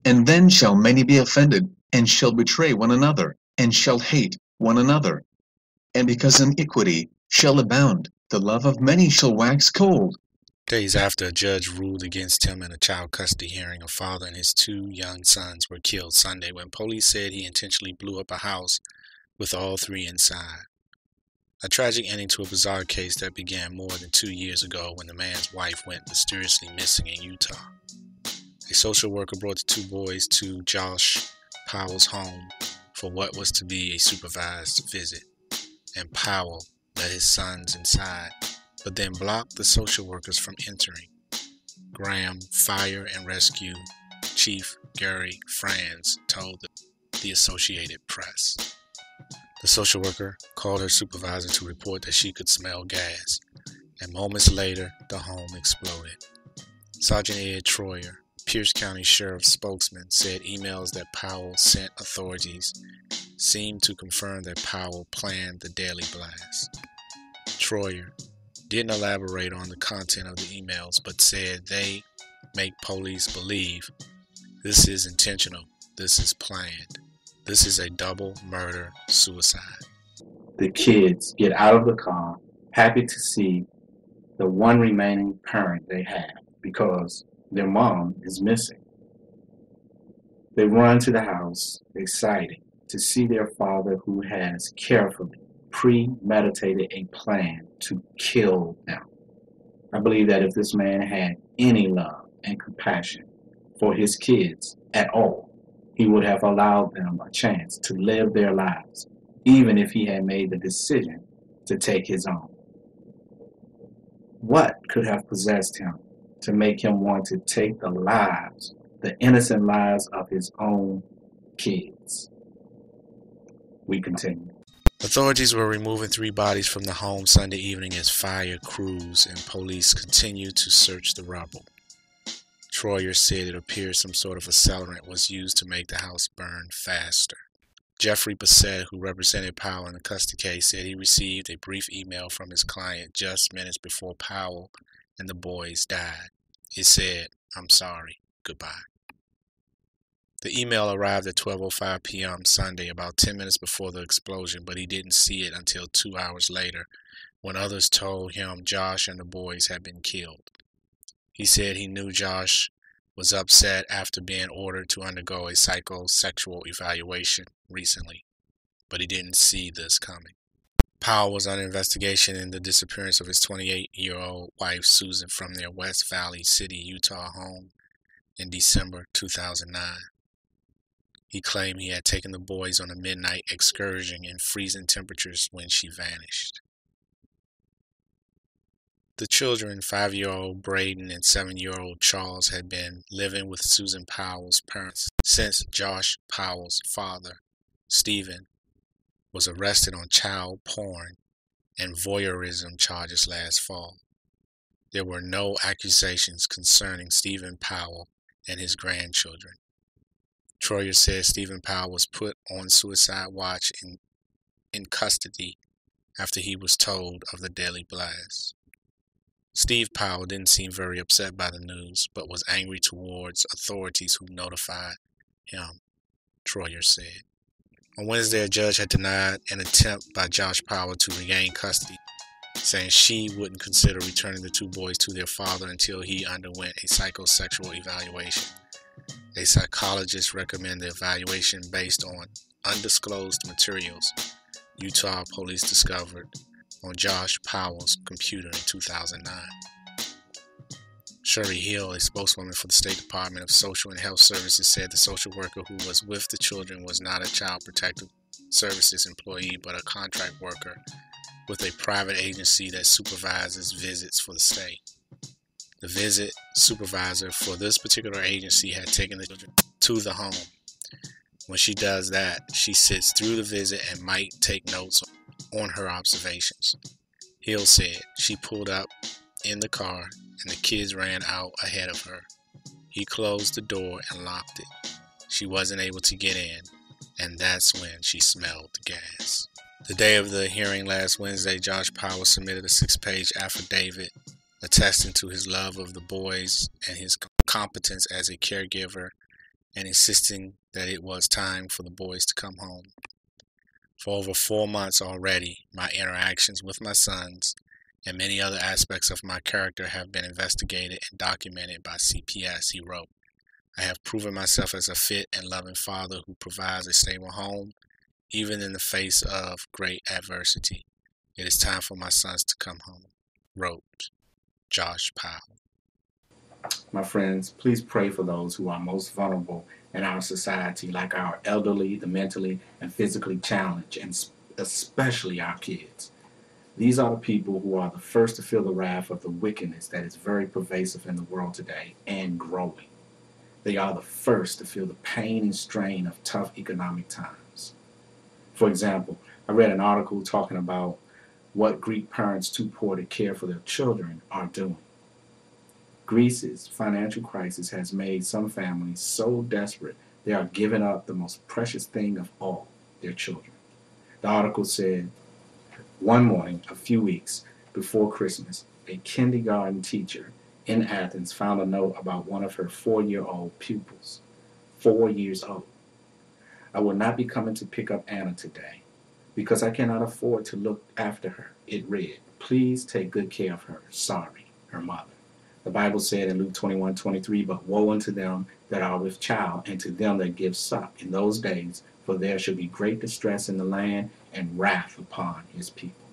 And then shall many be offended, and shall betray one another, and shall hate one another. And because iniquity shall abound, the love of many shall wax cold. Days after a judge ruled against him in a child custody hearing, a father and his 2 young sons were killed Sunday when police said he intentionally blew up a house with all 3 inside. A tragic ending to a bizarre case that began more than 2 years ago when the man's wife went mysteriously missing in Utah. A social worker brought the 2 boys to Josh Powell's home for what was to be a supervised visit, and Powell let his sons inside, but then blocked the social workers from entering. Graham Fire and Rescue Chief Gary Franz told the Associated Press. The social worker called her supervisor to report that she could smell gas, and moments later, the home exploded. Sergeant Ed Troyer, Pierce County Sheriff's spokesman, said emails that Powell sent authorities seemed to confirm that Powell planned the deadly blast. Troyer didn't elaborate on the content of the emails, but said they make police believe this is intentional, this is planned, this is a double murder suicide. The kids get out of the car, happy to see the one remaining parent they have because their mom is missing. They run to the house, excited to see their father, who has carefully premeditated a plan to kill them. I believe that if this man had any love and compassion for his kids at all, he would have allowed them a chance to live their lives, even if he had made the decision to take his own. What could have possessed him to make him want to take the lives, the innocent lives of his own kids? We continue. Authorities were removing 3 bodies from the home Sunday evening as fire crews and police continued to search the rubble. Troyer said it appears some sort of accelerant was used to make the house burn faster. Jeffrey Bassett, who represented Powell in the custody case, said he received a brief email from his client just minutes before Powell and the boys died. It said, "I'm sorry, goodbye." The email arrived at 12:05 p.m. Sunday, about 10 minutes before the explosion, but he didn't see it until 2 hours later, when others told him Josh and the boys had been killed. He said he knew Josh was upset after being ordered to undergo a psychosexual evaluation recently, but he didn't see this coming. Powell was under investigation in the disappearance of his 28-year-old wife Susan from their West Valley City, Utah home in December 2009. He claimed he had taken the boys on a midnight excursion in freezing temperatures when she vanished. The children, 5-year-old Braden and 7-year-old Charles, had been living with Susan Powell's parents since Josh Powell's father, Stephen, was arrested on child porn and voyeurism charges last fall. There were no accusations concerning Stephen Powell and his grandchildren. Troyer said Stephen Powell was put on suicide watch in custody after he was told of the deadly blast. Steve Powell didn't seem very upset by the news, but was angry towards authorities who notified him, Troyer said. On Wednesday, a judge had denied an attempt by Josh Powell to regain custody, saying she wouldn't consider returning the 2 boys to their father until he underwent a psychosexual evaluation. A psychologist recommended the evaluation based on undisclosed materials Utah police discovered on Josh Powell's computer in 2009. Shuri Hill, a spokeswoman for the State Department of Social and Health Services, said the social worker who was with the children was not a Child Protective Services employee, but a contract worker with a private agency that supervises visits for the state. The visit supervisor for this particular agency had taken the children to the home. When she does that, she sits through the visit and might take notes on her observations. Hill said she pulled up in the car and the kids ran out ahead of her. He closed the door and locked it. She wasn't able to get in, and that's when she smelled the gas. The day of the hearing last Wednesday, Josh Powell submitted a 6-page affidavit attesting to his love of the boys and his competence as a caregiver and insisting that it was time for the boys to come home. For over 4 months already, my interactions with my sons and many other aspects of my character have been investigated and documented by CPS, he wrote. I have proven myself as a fit and loving father who provides a stable home, even in the face of great adversity. It is time for my sons to come home, wrote Josh Powell. My friends, please pray for those who are most vulnerable in our society, like our elderly, the mentally and physically challenged, and especially our kids. These are the people who are the first to feel the wrath of the wickedness that is very pervasive in the world today and growing. They are the first to feel the pain and strain of tough economic times. For example, I read an article talking about what Greek parents too poor to care for their children are doing. Greece's financial crisis has made some families so desperate they are giving up the most precious thing of all, their children. The article said, one morning, a few weeks before Christmas, a kindergarten teacher in Athens found a note about one of her 4-year-old pupils. 4 years old. I will not be coming to pick up Anna today because I cannot afford to look after her. It read, please take good care of her. Sorry, her mother. The Bible said in Luke 21:23, but woe unto them that are with child, and to them that give suck in those days, for there shall be great distress in the land and wrath upon his people.